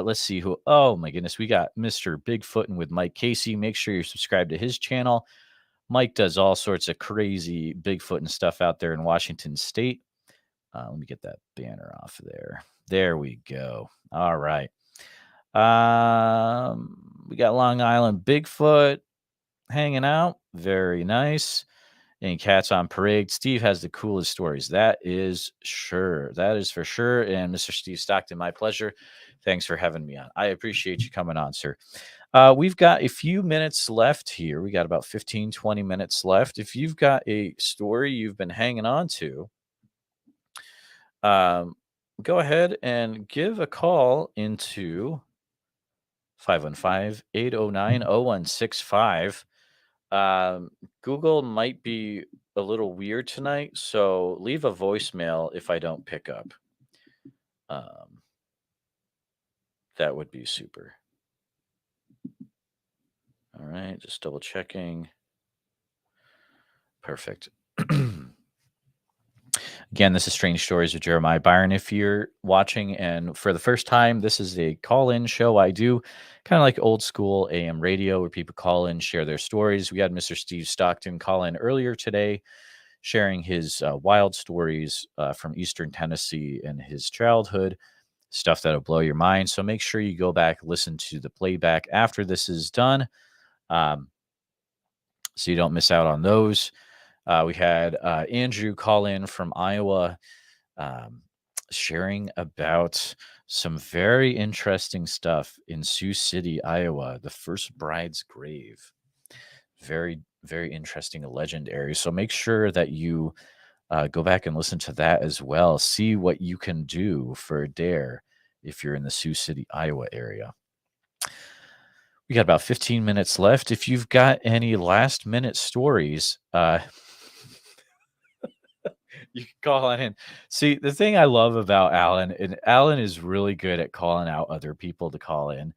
Let's see who. Oh, my goodness. We got Mr. Bigfootin' with Mike Casey. Make sure you're subscribed to his channel. Mike does all sorts of crazy Bigfoot and stuff out there in Washington State. Let me get that banner off there. There we go. All right. We got Long Island Bigfoot hanging out. Very nice. And Cats on Parade. Steve has the coolest stories. That is sure. That is for sure. And Mr. Steve Stockton, my pleasure. Thanks for having me on. I appreciate you coming on, sir. We've got a few minutes left here. We got about 15, 20 minutes left. If you've got a story you've been hanging on to, go ahead and give a call into 515-809-0165. Google might be a little weird tonight, so leave a voicemail if I don't pick up. That would be super. All right, just double checking. Perfect. Again, this is Strange Stories with Jeremiah Byron. If you're watching and for the first time, this is a call-in show I do, kind of like old school AM radio where people call in, share their stories. We had Mr. Steve Stockton call in earlier today, sharing his wild stories from Eastern Tennessee and his childhood, stuff that'll blow your mind. So make sure you go back, listen to the playback after this is done, so you don't miss out on those. We had Andrew call in from Iowa, sharing about some very interesting stuff in Sioux City, Iowa, the first bride's grave. Very, very interesting legend area. So make sure that you go back and listen to that as well. See what you can do for a dare if you're in the Sioux City, Iowa area. We got about 15 minutes left. If you've got any last minute stories, you can call on in. See, the thing I love about Alan, and Alan is really good at calling out other people to call in.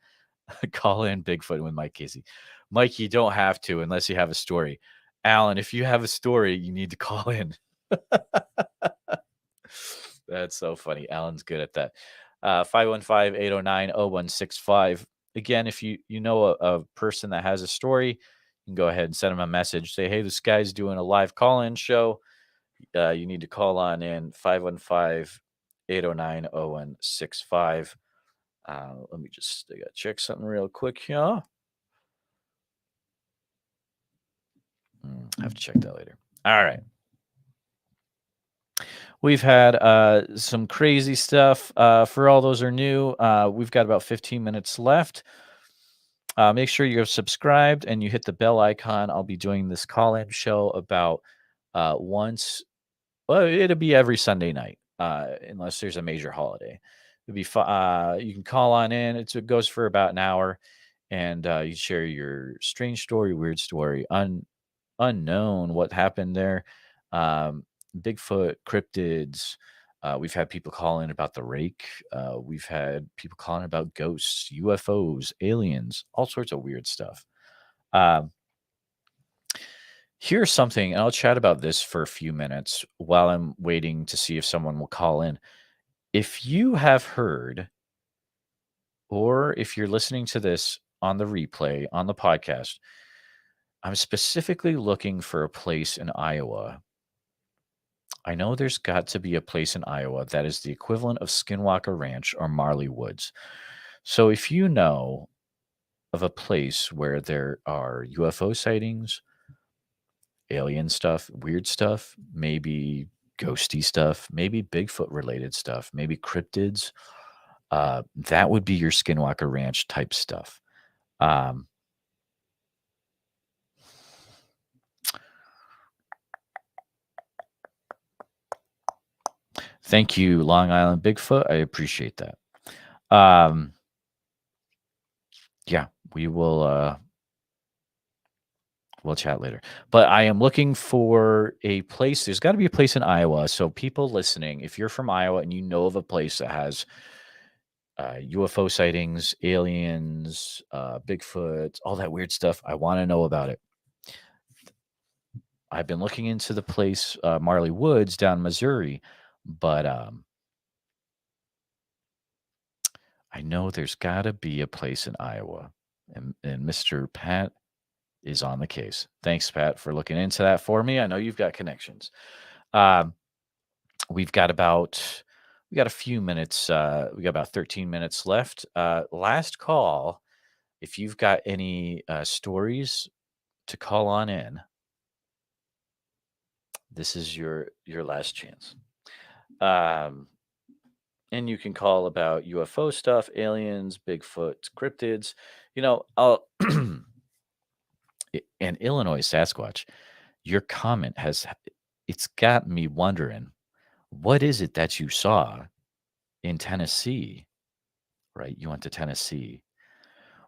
Call in Bigfoot with Mike Casey. Mike, you don't have to unless you have a story. Alan, if you have a story, you need to call in. That's so funny. Alan's good at that. 515-809-0165. Again, if you know a person that has a story, you can go ahead and send them a message. Say, hey, this guy's doing a live call-in show. You need to call on in 515-809-0165. Let me just check something real quick here. I have to check that later. All right. We've had some crazy stuff. For all those who are new, we've got about 15 minutes left. Make sure you're subscribed and you hit the bell icon. I'll be doing this call-in show about once. Well, it'll be every Sunday night, unless there's a major holiday. It'll be you can call on in. It goes for about an hour, and you share your strange story, weird story, unknown what happened there. Bigfoot, cryptids. We've had people call in about the rake. We've had people calling about ghosts, UFOs, aliens, all sorts of weird stuff. Here's something, and I'll chat about this for a few minutes while I'm waiting to see if someone will call in. If you have heard, or if you're listening to this on the replay, on the podcast, I'm specifically looking for a place in Iowa. I know there's got to be a place in Iowa that is the equivalent of Skinwalker Ranch or Marley Woods. So if you know of a place where there are UFO sightings, alien stuff, weird stuff, maybe ghosty stuff, maybe Bigfoot related stuff, maybe cryptids, that would be your Skinwalker Ranch type stuff. Thank you, Long Island Bigfoot. I appreciate that. Yeah, we will we'll chat later. But I am looking for a place. There's got to be a place in Iowa. So people listening, if you're from Iowa and you know of a place that has UFO sightings, aliens, Bigfoot, all that weird stuff, I want to know about it. I've been looking into the place, Marley Woods down in Missouri, but I know there's got to be a place in Iowa. And Mr. Pat is on the case. Thanks, Pat, for looking into that for me. I know you've got connections. We've got a few minutes. We got about 13 minutes left. Last call. If you've got any stories to call on in, this is your last chance. And you can call about UFO stuff, aliens, Bigfoot, cryptids. You know, an Illinois Sasquatch. Your comment it's got me wondering, what is it that you saw in Tennessee? Right? You went to Tennessee.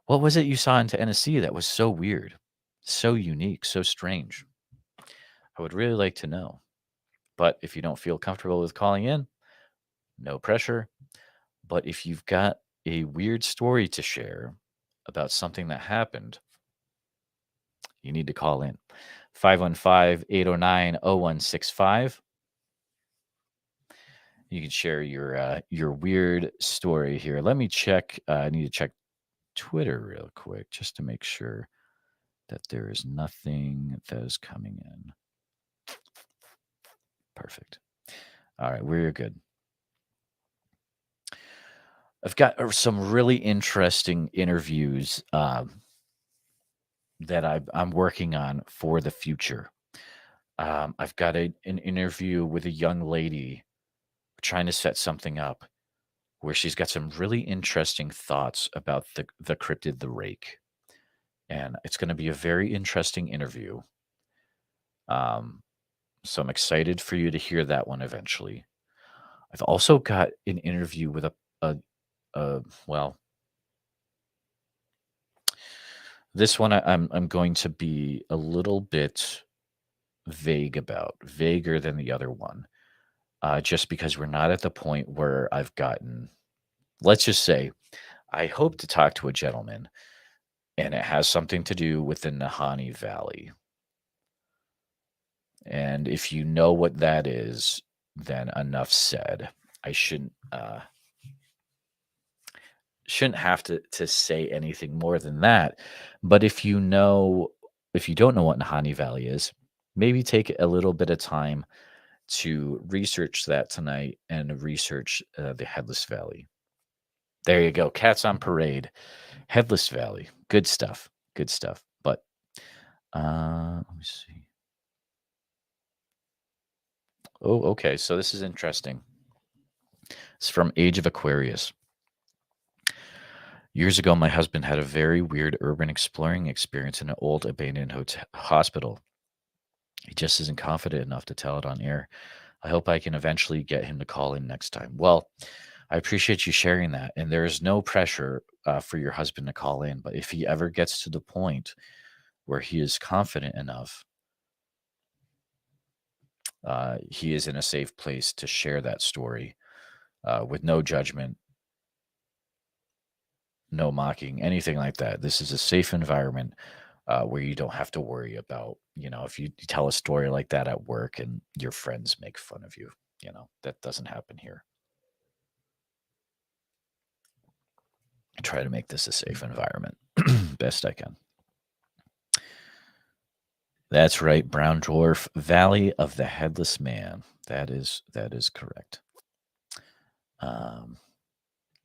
What was it you saw in Tennessee that was so weird, so unique, so strange? I would really like to know. But if you don't feel comfortable with calling in, no pressure. But if you've got a weird story to share about something that happened, you need to call in. 515-809-0165. You can share your weird story here. Let me check. I need to check Twitter real quick just to make sure that there is nothing that is coming in. Perfect. All right, we're good. I've got some really interesting interviews that I'm working on for the future. I've got an interview with a young lady trying to set something up where she's got some really interesting thoughts about the cryptid, the rake. And it's going to be a very interesting interview. So I'm excited for you to hear that one eventually. I've also got an interview with well, this one I'm going to be a little bit vague about, vaguer than the other one, just because we're not at the point where I've gotten, let's just say, I hope to talk to a gentleman, and it has something to do with the Nahanni Valley. And if you know what that is, then enough said. I shouldn't have to say anything more than that. But if you don't know what Nahanni Valley is, maybe take a little bit of time to research that tonight and research the Headless Valley. There you go. Cats on Parade. Headless Valley. Good stuff. Good stuff. But let me see. Oh, okay. So this is interesting. It's from Age of Aquarius. Years ago, my husband had a very weird urban exploring experience in an old abandoned hospital. He just isn't confident enough to tell it on air. I hope I can eventually get him to call in next time. Well, I appreciate you sharing that. And there is no pressure for your husband to call in. But if he ever gets to the point where he is confident enough, he is in a safe place to share that story with no judgment, no mocking, anything like that. This is a safe environment where you don't have to worry about, if you tell a story like that at work and your friends make fun of you, that doesn't happen here. I try to make this a safe environment best I can. That's right, Brown Dwarf, Valley of the Headless Man. That is correct.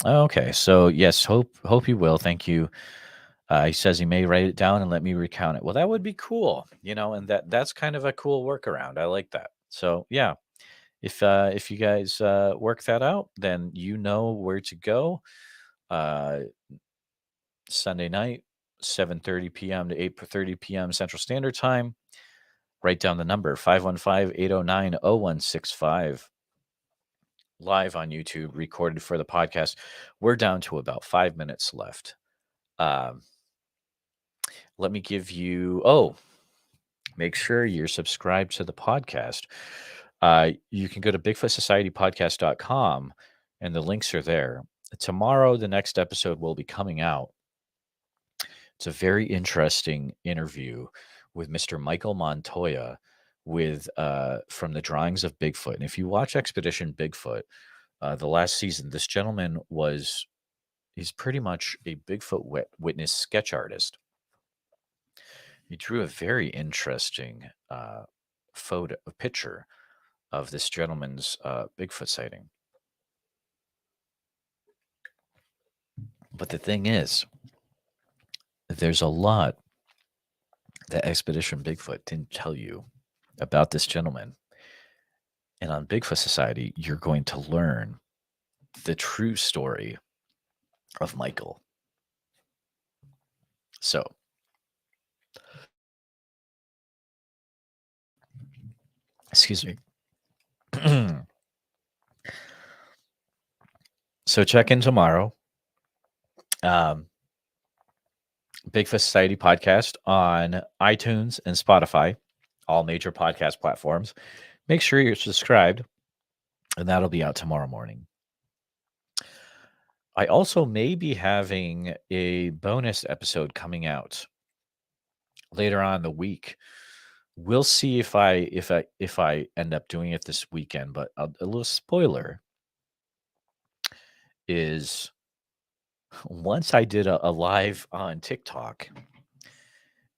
Okay, so yes, hope you will. Thank you. He says he may write it down and let me recount it. Well, that would be cool, and that's kind of a cool workaround. I like that. So yeah, if you guys work that out, then you know where to go. Sunday night, 7:30 p.m. to 8:30 p.m. Central Standard Time. Write down the number 515-809-0165. Live on YouTube, recorded for the podcast. We're down to about 5 minutes left. Let me give you, make sure you're subscribed to the podcast. You can go to BigfootSocietyPodcast.com and the links are there. Tomorrow, the next episode will be coming out. It's a very interesting interview with Mr. Michael Montoya from the Drawings of Bigfoot. And if you watch Expedition Bigfoot, the last season, this gentleman he's pretty much a Bigfoot witness sketch artist. He drew a very interesting picture of this gentleman's Bigfoot sighting. But the thing is, there's a lot that Expedition Bigfoot didn't tell you about this gentleman. And on Bigfoot Society, you're going to learn the true story of Michael. So, excuse me. So check in tomorrow. Bigfoot Society podcast on iTunes and Spotify, all major podcast platforms. Make sure you're subscribed, and that'll be out tomorrow morning. I also may be having a bonus episode coming out later on in the week. We'll see if I end up doing it this weekend, but a little spoiler is once I did a live on TikTok,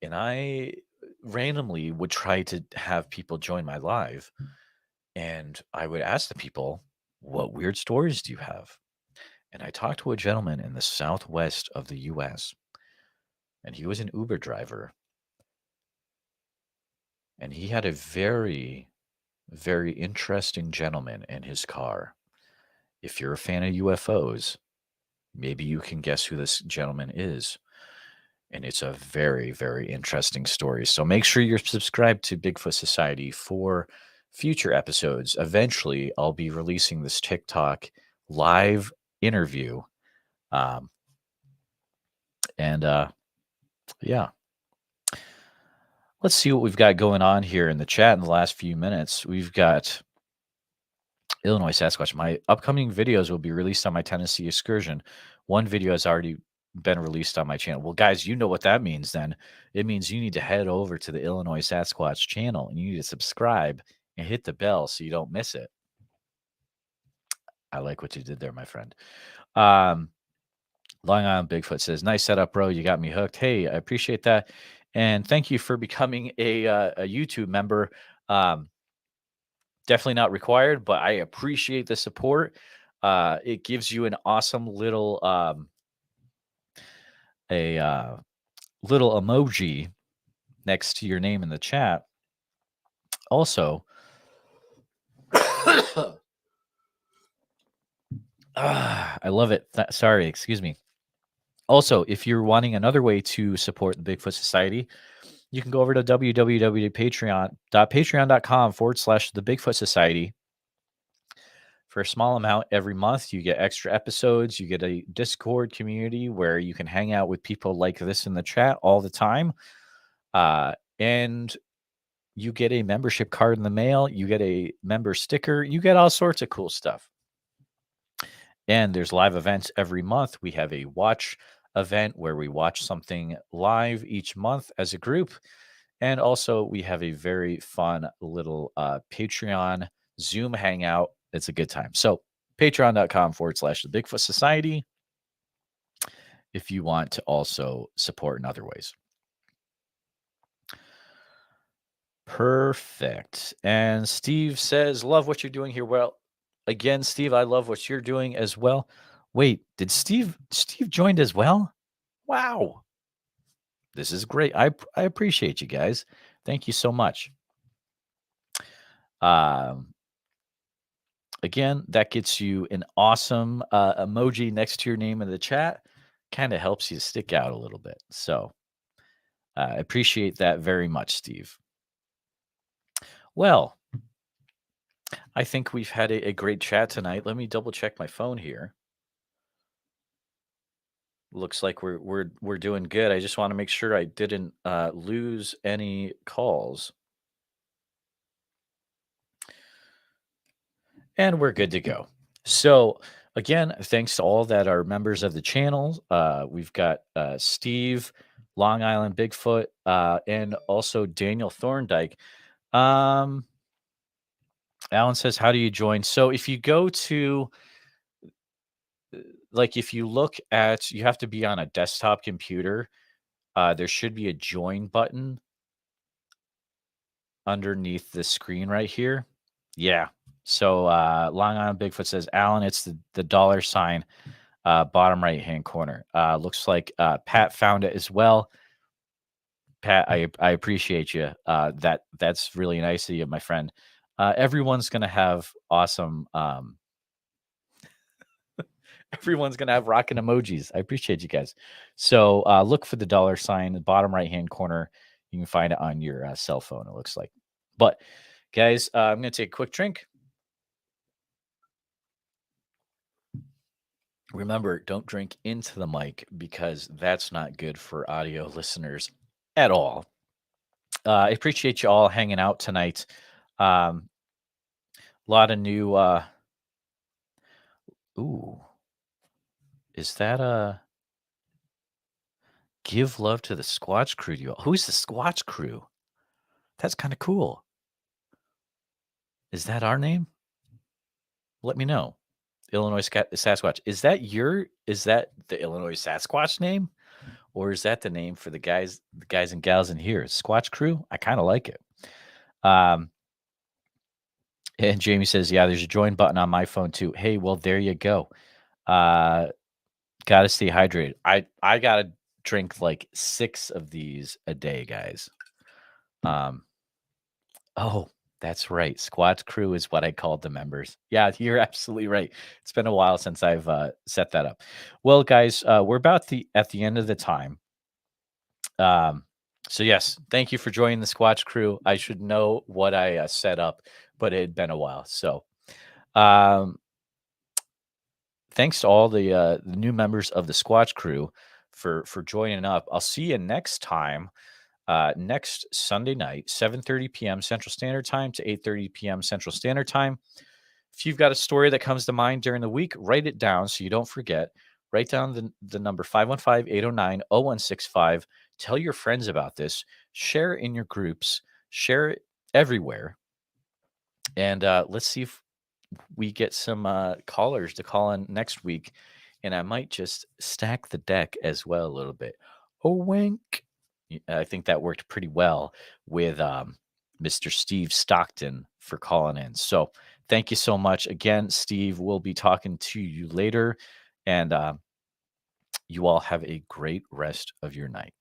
and I randomly would try to have people join my live, and I would ask the people, what weird stories do you have? And I talked to a gentleman in the southwest of the U.S., and he was an Uber driver. And he had a very, very interesting gentleman in his car. If you're a fan of UFOs, maybe you can guess who this gentleman is. And it's a very, very interesting story. So make sure you're subscribed to Bigfoot Society for future episodes. Eventually, I'll be releasing this TikTok live interview. Yeah. Let's see what we've got going on here in the chat in the last few minutes. We've got Illinois Sasquatch. My upcoming videos will be released on my Tennessee excursion. One video has already been released on my channel. Well, guys, you know what that means then. It means you need to head over to the Illinois Sasquatch channel and you need to subscribe and hit the bell so you don't miss it. I like what you did there, my friend. Long Island Bigfoot says, nice setup, bro. You got me hooked. Hey, I appreciate that. And thank you for becoming a YouTube member. Definitely not required, but I appreciate the support. It gives you an awesome little little emoji next to your name in the chat. Also, I love it. Sorry, excuse me. Also, if you're wanting another way to support the Bigfoot Society, you can go over to patreon.com/the Bigfoot Society. For a small amount every month, you get extra episodes. You get a Discord community where you can hang out with people like this in the chat all the time. And you get a membership card in the mail. You get a member sticker. You get all sorts of cool stuff. And there's live events every month. We have a watch event where we watch something live each month as a group. And also we have a very fun little Patreon Zoom hangout. It's a good time. So patreon.com/the Bigfoot Society if you want to also support in other ways. Perfect. And Steve says, love what you're doing here. Well, again, Steve, I love what you're doing as well. Wait, did Steve joined as well? Wow. This is great. I appreciate you guys. Thank you so much. Again, that gets you an awesome emoji next to your name in the chat. Kind of helps you stick out a little bit. So I appreciate that very much, Steve. Well, I think we've had a great chat tonight. Let me double check my phone here. Looks like we're doing good. I just want to make sure I didn't lose any calls. And we're good to go. So again, thanks to all that are members of the channel. We've got Steve, Long Island Bigfoot, and also Daniel Thorndike. Alan says, how do you join? So if you go to, like, if you look at, you have to be on a desktop computer. There should be a join button underneath the screen right here. Yeah. So Long Island Bigfoot says, Alan, it's the $, bottom right-hand corner. Looks like Pat found it as well. Pat, I appreciate you. That's really nice of you, my friend. Everyone's going to have awesome... everyone's going to have rockin' emojis. I appreciate you guys. So look for the $, the bottom right-hand corner. You can find it on your cell phone, it looks like. But, guys, I'm going to take a quick drink. Remember, don't drink into the mic because that's not good for audio listeners at all. I appreciate you all hanging out tonight. A lot of new... ooh. Is that give love to the Squatch Crew? Who's the Squatch Crew? That's kind of cool. Is that our name? Let me know. Illinois Sasquatch. Is that the Illinois Sasquatch name? Or is that the name for the guys and gals in here? Squatch Crew? I kind of like it. And Jamie says, yeah, there's a join button on my phone too. Hey, well, there you go. Gotta stay hydrated. I gotta drink like 6 of these a day, guys. Oh, that's right. Squatch Crew is what I called the members. Yeah, you're absolutely right. It's been a while since I've set that up. Well, guys, we're about at the end of the time. So yes, thank you for joining the Squatch Crew. I should know what I set up, but it had been a while. So thanks to all the new members of the Squatch Crew for joining up. I'll see you next time. Next Sunday night, 7:30 p.m. Central Standard Time to 8:30 p.m. Central Standard Time. If you've got a story that comes to mind during the week, write it down so you don't forget. write down the number 515-809-0165. Tell your friends about this. Share it in your groups. Share it everywhere. And let's see if we get some callers to call in next week. And I might just stack the deck as well a little bit. Oh, wink. I think that worked pretty well with Mr. Steve Stockton for calling in. So thank you so much. Again, Steve, we'll be talking to you later. And you all have a great rest of your night.